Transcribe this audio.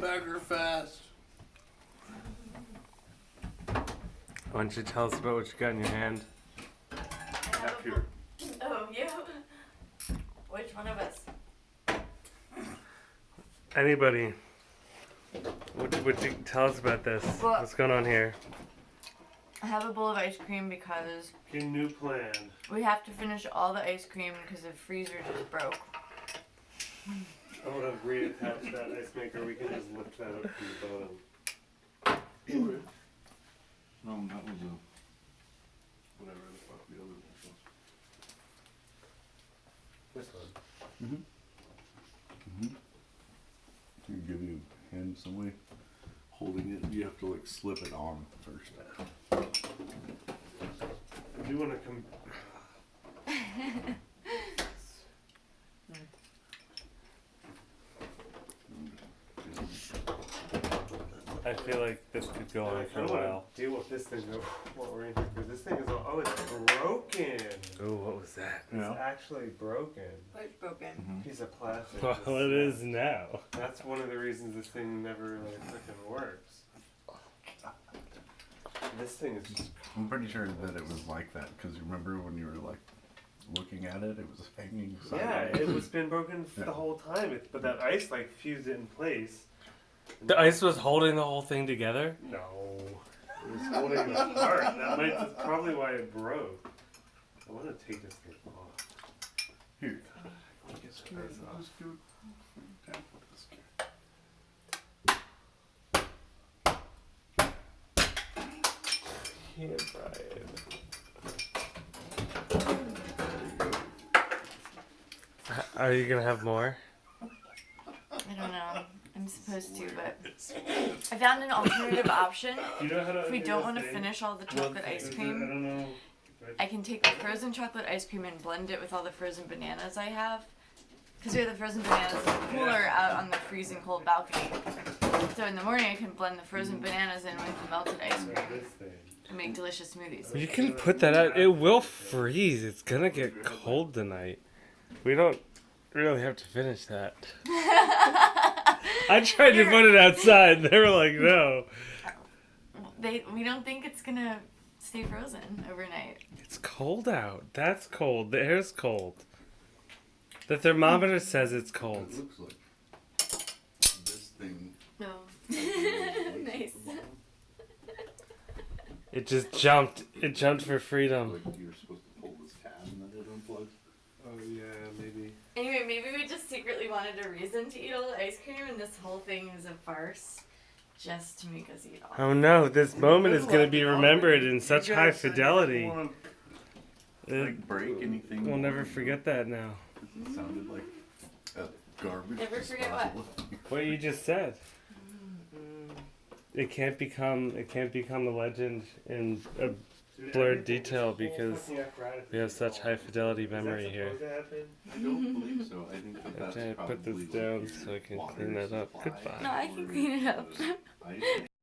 Bagger fast. Why don't you tell us about what you got in your hand? Up here. Oh, you? Which one of us? Anybody? Would you tell us about this? Well, What's going on here? I have a bowl of ice cream because Your new plan. we have to finish all the ice cream because the freezer just broke. I want to reattach that ice maker. We can just lift that up from the bottom. That was a whatever the fuck the other one was. This one. To give you a hand some way. Holding it, you have to like slip it on first. I do want to come. I feel like this could go on for a while. Deal with this thing while we're in here, because this thing is all, it's broken. Oh, what was that? It's actually broken. What's broken? Piece of plastic. Well, it is now. That's one of the reasons this thing never really freaking works. This thing is just. I'm pretty sure that it was like that because remember when you were like looking at it, it was hanging. Yeah, sideways. it was been broken the whole time. But that ice like fused it in place. The ice was holding the whole thing together? No, it was holding it apart. That's probably why it broke. I want to take this thing off. Here. Get this off. Just do it. Yeah, Brian. Are you gonna have more? I don't know. I'm supposed to, but I found an alternative option. You know how to If we don't want to finish all the chocolate ice I cream, don't know. I can take the frozen chocolate ice cream and blend it with all the frozen bananas I have. Because we have the frozen bananas in the cooler out on the freezing cold balcony. So in the morning I can blend the frozen bananas in with the melted ice cream This thing. and make delicious smoothies. You can put that out. It will freeze. It's gonna get cold tonight. We don't really have to finish that. I tried to put it outside. They were like, no. We don't think it's gonna stay frozen overnight. It's cold out. That's cold. The air's cold. The thermometer says it's cold. It looks like this thing. No. Nice. It just jumped. It jumped for freedom. Like you're supposed to pull this tab and then it unplugs. Oh yeah, maybe. Anyway, maybe we just secretly wanted a reason to eat all the ice cream and this whole thing is a farce just to make us eat all. Oh no, this moment is going to be remembered in such high fidelity. Like break anything. We'll never forget that now. It sounded like a garbage. Never forget what? What you just said. It can't become a legend in a blurred detail because we have such high fidelity memory here. I don't believe so. I think that I'm that's trying to put this probably down your so I can water clean that up. supply. Goodbye. No, I can clean it up. I